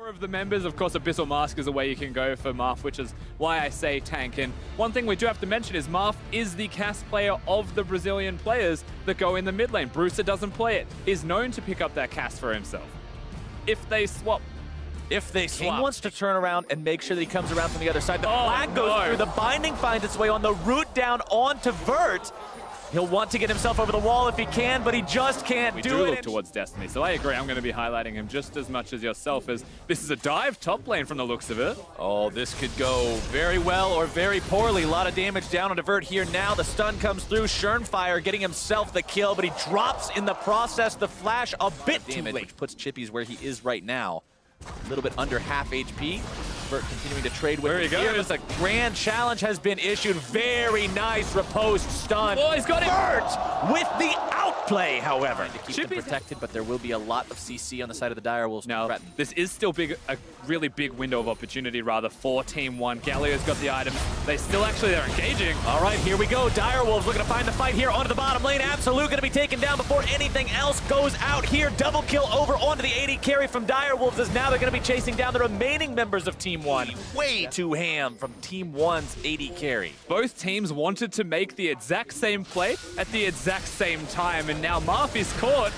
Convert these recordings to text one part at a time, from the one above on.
Of the members, of course, Abyssal Mask is a way you can go for Marth, which is why I say tank. And one thing we do have to mention is Marth is the cast player of the Brazilian players that go in the mid lane. Brewster doesn't play it. He's known to pick up that cast for himself. If they swap. King wants to turn around and make sure that he comes around from the other side. The flag goes through, the binding finds its way on the route down onto Vert. He'll want to get himself over the wall if he can, but he just can't do it. We do look towards Destiny, so I agree. I'm going to be highlighting him just as much as yourself, as this is a dive top lane from the looks of it. Oh, this could go very well or very poorly. A lot of damage down on Vert here now. The stun comes through. Shurnfire getting himself the kill, but he drops in the process. The flash a bit too late, which puts Chippy's where he is right now. A little bit under half HP. Vert continuing to trade with him here. A grand challenge has been issued. Very nice riposte stun. Oh, he's got it. Vert with the outplay, however. To keep them protected, but there will be a lot of CC on the side of the Direwolves. Now, this is still a really big window of opportunity, rather, for Team 1. Galio's got the items. They're engaging. All right, here we go. Direwolves looking to find the fight here onto the bottom lane. Absolute going to be taken down before anything else goes out here. Double kill over onto the AD carry from Direwolves, as now they're going to be chasing down the remaining members of Team 1. Way too ham from Team 1's AD carry. Both teams wanted to make the exact same play at the exact same time, and now Marth is caught.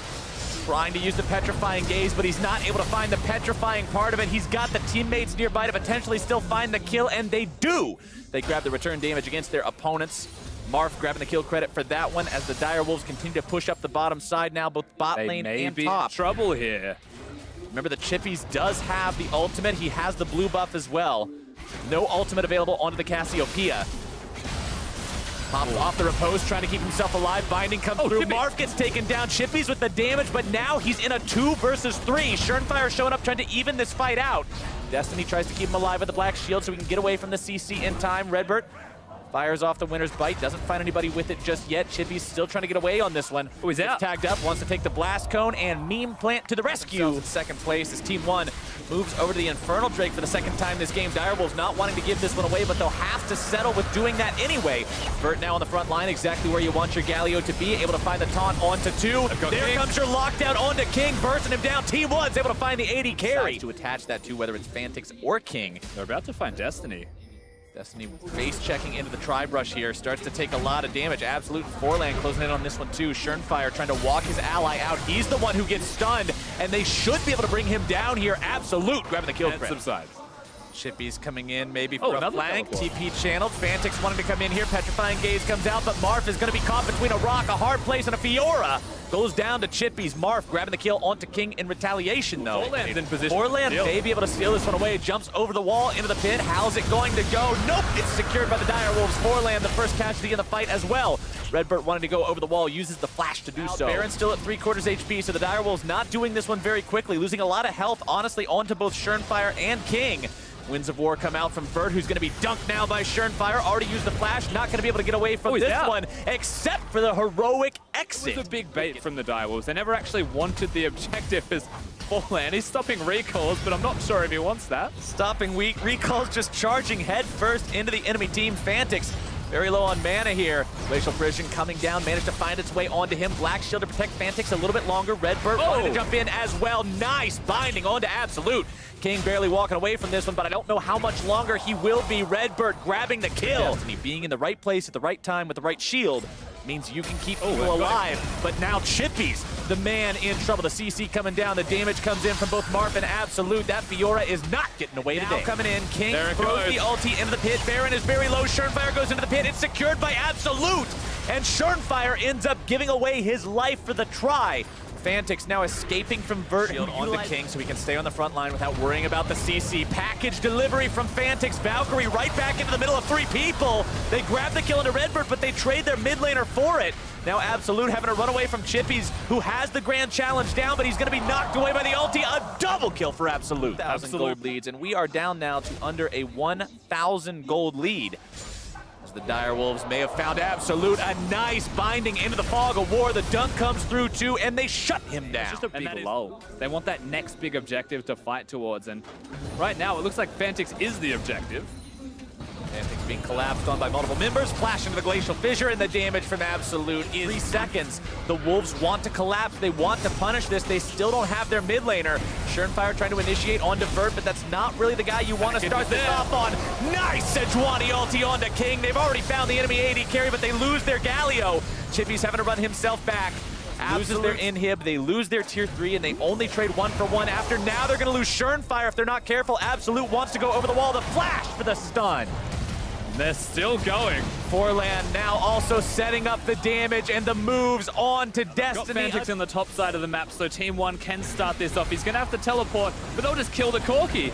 Trying to use the Petrifying Gaze, but he's not able to find the petrifying part of it. He's got the teammates nearby to potentially still find the kill, and they do. They grab the return damage against their opponents. Marth grabbing the kill credit for that one as the Direwolves continue to push up the bottom side now, both bot lane and top. Trouble here. Remember, the Chippies does have the ultimate. He has the blue buff as well. No ultimate available onto the Cassiopeia. Pops off the repose, trying to keep himself alive. Binding comes through. Chippy. Marth gets taken down. Chippies with the damage, but now he's in a 2 versus 3. Shurnfire showing up, trying to even this fight out. Destiny tries to keep him alive with the black shield so we can get away from the CC in time. Redbird fires off the winner's bite, doesn't find anybody with it just yet. Chippy's still trying to get away on this one. Oh, he's out. Tagged up, wants to take the blast cone, and Meme Plant to the rescue. In second place as Team 1 moves over to the Infernal Drake for the second time this game. Direwolves not wanting to give this one away, but they'll have to settle with doing that anyway. Vert now on the front line, exactly where you want your Galio to be, able to find the taunt onto 2. There comes your lockdown onto King, bursting him down. Team 1's able to find the AD carry. To attach that to whether it's Fantix or King. They're about to find Destiny. Destiny face checking into the Tri-Brush here, starts to take a lot of damage. Absolute and Forland closing in on this one too. Shurnfire trying to walk his ally out. He's the one who gets stunned, and they should be able to bring him down here. Absolute grabbing the kill credit. Subsides. Chippy's coming in maybe for a flank. Teleport. TP channeled. Fantix wanting to come in here. Petrifying Gaze comes out, but Marth is going to be caught between a rock, a hard place, and a Fiora. Goes down to Chippy's. Marth grabbing the kill onto King in retaliation, though. Forland's in position. Forland may be able to steal this one away. Jumps over the wall into the pit. How's it going to go? Nope, it's secured by the Direwolves. Forland, the first casualty in the fight as well. Redbird wanting to go over the wall, uses the flash to do so. Baron still at 3/4 HP, so the Direwolves not doing this one very quickly, losing a lot of health, honestly, onto both Shurnfire and King. Winds of War come out from Vert, who's going to be dunked now by Shurnfire. Already used the flash, not going to be able to get away from this one, except for the heroic exit. It was a big bait from the Direwolves. They never actually wanted the objective as Forland. He's stopping recalls, but I'm not sure if he wants that. Stopping weak recalls, just charging head first into the enemy team. Fantix very low on mana here. Glacial Prison coming down, managed to find its way onto him. Black Shield to protect Fantix a little bit longer. Redbird wanted to jump in as well. Nice binding onto Absolute. King barely walking away from this one, but I don't know how much longer he will be. Redbird grabbing the kill. Destiny being in the right place at the right time with the right shield means you can keep people alive. But now Chippy's the man in trouble. The CC coming down. The damage comes in from both Marth and Absolute. That Fiora is not getting away today. Now coming in, King throws the ulti into the pit. Baron is very low. Shurnfire goes into the pit. It's secured by Absolute. And Shurnfire ends up giving away his life for the try. Fantix now escaping from Vert onto King so he can stay on the front line without worrying about the CC. Package delivery from Fantix. Valkyrie right back into the middle of 3 people. They grab the kill into Redbird, but they trade their mid laner for it. Now Absolute having to run away from Chippies, who has the grand challenge down, but he's going to be knocked away by the ulti. A double kill for Absolute. 1,000 gold leads, and we are down now to under a 1,000 gold lead. The Direwolves may have found Absolute. A nice binding into the fog of war. The dunk comes through too, and they shut him down. It's just a big lull. They want that next big objective to fight towards, and right now it looks like Fantix is the objective. Fantix being collapsed on by multiple members. Flash into the Glacial Fissure, and the damage from Absolute is 3 seconds. The Wolves want to collapse. They want to punish this. They still don't have their mid laner. Surenfire trying to initiate onto Vert, but that's not really the guy you want to start this off on. Nice Sejuani ulti onto King. They've already found the enemy AD carry, but they lose their Galio. Chippy's having to run himself back. Loses their inhib, they lose their tier 3, and they only trade 1-for-1 after. Now they're going to lose Surenfire if they're not careful. Absolute wants to go over the wall. The flash for the stun. They're still going. Forlan now also setting up the damage and the moves on to Destiny. Got Fantix on the top side of the map, so Team 1 can start this off. He's going to have to teleport, but they'll just kill the Corki.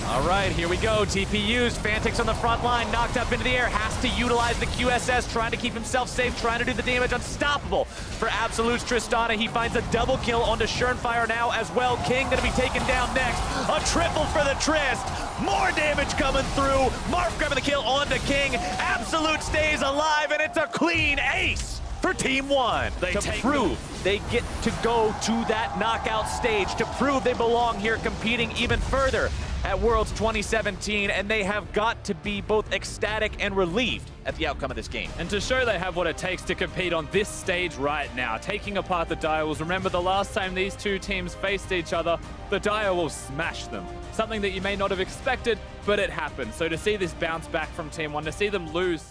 All right, here we go. TP used. Fantix on the front line, knocked up into the air. Has to utilize the QSS, trying to keep himself safe, trying to do the damage. Unstoppable for Absolute's Tristana. He finds a double kill onto Surenfire now as well. King going to be taken down next. A triple for the Trist. More damage coming through. Marf grabbing the kill onto King. Absolute stays alive, and it's a clean ace for Team 1. They get to go to that knockout stage to prove they belong here, competing even further at Worlds 2017, and they have got to be both ecstatic and relieved at the outcome of this game. And to show they have what it takes to compete on this stage right now, taking apart the Direwolves. Remember the last time these two teams faced each other, the Direwolves smashed them. Something that you may not have expected, but it happened. So to see this bounce back from Team 1, to see them lose